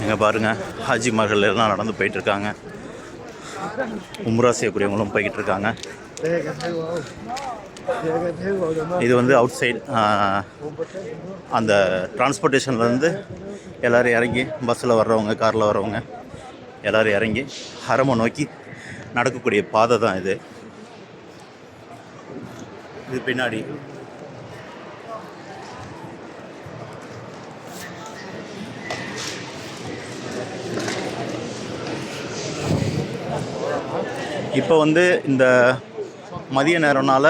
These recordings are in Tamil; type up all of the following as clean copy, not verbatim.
இங்கே பாருங்கள், ஹாஜிமார்கள் எல்லாம் நடந்து போயிட்டுருக்காங்க. உம்ரா செய்யக்கூடியவங்களும் போய்கிட்டு இருக்காங்க. இது வந்து அவுட் சைடு அந்த டிரான்ஸ்போர்ட்டேஷன்லேருந்து எல்லோரும் இறங்கி பஸ்ஸில் வர்றவங்க, காரில் வர்றவங்க எல்லோரும் இறங்கி ஹரமை நோக்கி நடக்கக்கூடிய பாதை தான் இது. இது பின்னாடி இப்போ வந்து இந்த மதிய நேரம்னால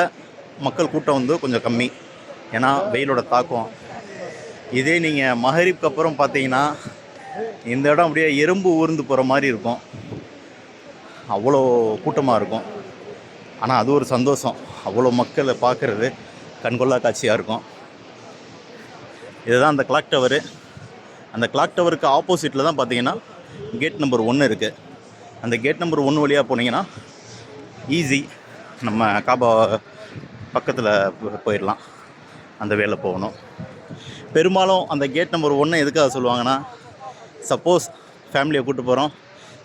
மக்கள் கூட்டம் வந்து கொஞ்சம் கம்மி, ஏன்னா வெயிலோட தாக்கம். இதே நீங்கள் மகரிப்க்கு அப்புறம் பார்த்தீங்கன்னா இந்த இடம் அப்படியே எறும்பு ஊர்ந்து போகிற மாதிரி இருக்கும், அவ்வளோ கூட்டமாக இருக்கும். ஆனால் அது ஒரு சந்தோஷம், அவ்வளோ மக்களை பார்க்குறது கண்கொள்ளா காட்சியாக இருக்கும். இதுதான் அந்த கிளாக் டவரு. அந்த கிளாக் டவருக்கு ஆப்போசிட்டில் தான் பார்த்தீங்கன்னா கேட் நம்பர் 1 இருக்குது. அந்த கேட் நம்பர் 1 வழியாக போனீங்கன்னா ஈஸி நம்ம காபா பக்கத்தில் போயிடலாம். அந்த வேலை போகணும். பெரும்பாலும் அந்த கேட் நம்பர் 1 எதுக்காக சொல்லுவாங்கன்னா, சப்போஸ் ஃபேமிலியை கூப்பிட்டு போகிறோம்,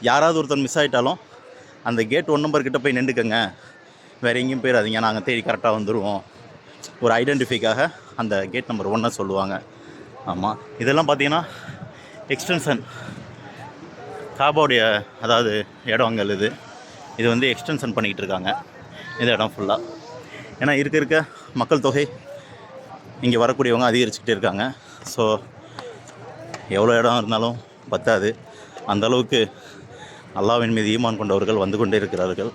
யாராவது ஒருத்தர் மிஸ் ஆகிட்டாலும் அந்த கேட் 1 நம்பர் கிட்டே போய் நின்றுக்கங்க, வேறு எங்கேயும் போயிடாதீங்க, நாங்கள் தேடி கரெக்டாக வந்துடுவோம், ஒரு ஐடென்டிஃபைக்காக அந்த கேட் நம்பர் 1 சொல்லுவாங்க. ஆமாம், இதெல்லாம் பார்த்தீங்கன்னா எக்ஸ்டென்ஷன் காபாவுடைய, அதாவது இடங்கள் இது வந்து எக்ஸ்டென்ஷன் பண்ணிக்கிட்டு இருக்காங்க இந்த இடம் ஃபுல்லாக. ஏன்னா இருக்க மக்கள் தொகை இங்கே வரக்கூடியவங்க அதிகரிச்சுக்கிட்டே இருக்காங்க. ஸோ எவ்வளோ இடம் இருந்தாலும் பத்தாது, அந்தளவுக்கு அல்லாஹ்வின் மீது ஈமான் கொண்டவர்கள் வந்து கொண்டே இருக்கிறார்கள்.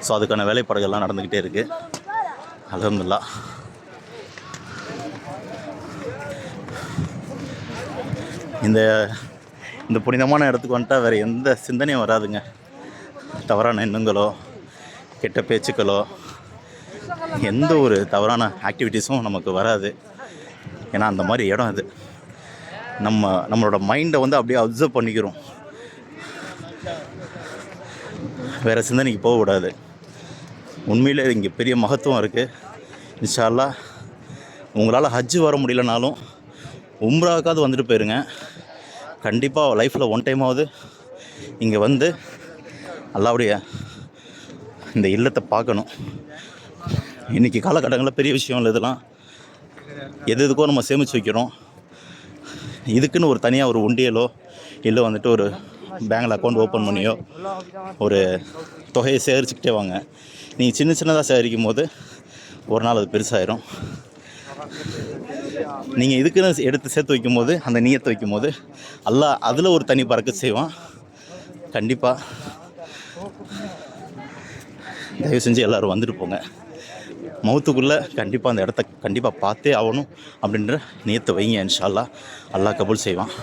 ஸோ அதுக்கான வேலைப்பாடுகள்லாம் நடந்துக்கிட்டே இருக்குது. அல்ஹம்துலில்லாஹ். இந்த புனிதமான இடத்துக்கு வந்துட்டால் வேறு எந்த சிந்தனையும் வராதுங்க. தவறான எண்ணங்களோ கெட்ட பேச்சுக்களோ எந்த ஒரு தவறான ஆக்டிவிட்டீஸும் நமக்கு வராது. ஏன்னா அந்த மாதிரி இடம் இது. நம்மளோட மைண்டை வந்து அப்படியே அப்சர்வ் பண்ணிக்கிறோம், வேறு சிந்தனைக்கு போகக்கூடாது. உண்மையிலே இங்கே பெரிய மகத்துவம் இருக்குது. இன்ஷா அல்லாஹ் உங்களால் ஹஜ்ஜு வர முடியலனாலும் உம்ராவுக்காவது வந்துட்டு போயிருங்க. கண்டிப்பாக லைஃப்பில் 1 டைமாவது இங்கே வந்து அல்லாஹ்வுடைய இந்த இல்லத்தை பார்க்கணும். இன்றைக்கி காலகட்டங்களில் பெரிய விஷயம் இல்லை இதெல்லாம். எதுக்கோ நம்ம சேமித்து வைக்கிறோம். இதுக்குன்னு ஒரு தனியாக ஒரு உண்டியலோ இல்லை வந்துட்டு ஒரு பேங்கில் அக்கௌண்ட் ஓப்பன் பண்ணியோ ஒரு தொகையை சேகரிச்சுக்கிட்டே வாங்க. நீங்கள் சின்னதாக சேகரிக்கும் போது ஒரு நாள் அது பெருசாயிரும். நீங்கள் இதுக்குன்னு எடுத்து சேர்த்து வைக்கும் போது, அந்த நியத்தை வைக்கும் போது அல்லாஹ் அதில் ஒரு தனி பறக்கத் செய்வான். கண்டிப்பாக தயவு செஞ்சு எல்லோரும் வந்துட்டு போங்க. மௌத்துக்குள்ளே கண்டிப்பாக அந்த இடத்த கண்டிப்பாக பார்த்தே ஆகணும் அப்படின்ற நியத்தை வைங்க. இன்ஷா அல்லாஹ், அல்லாஹ் கபூல் செய்வான்.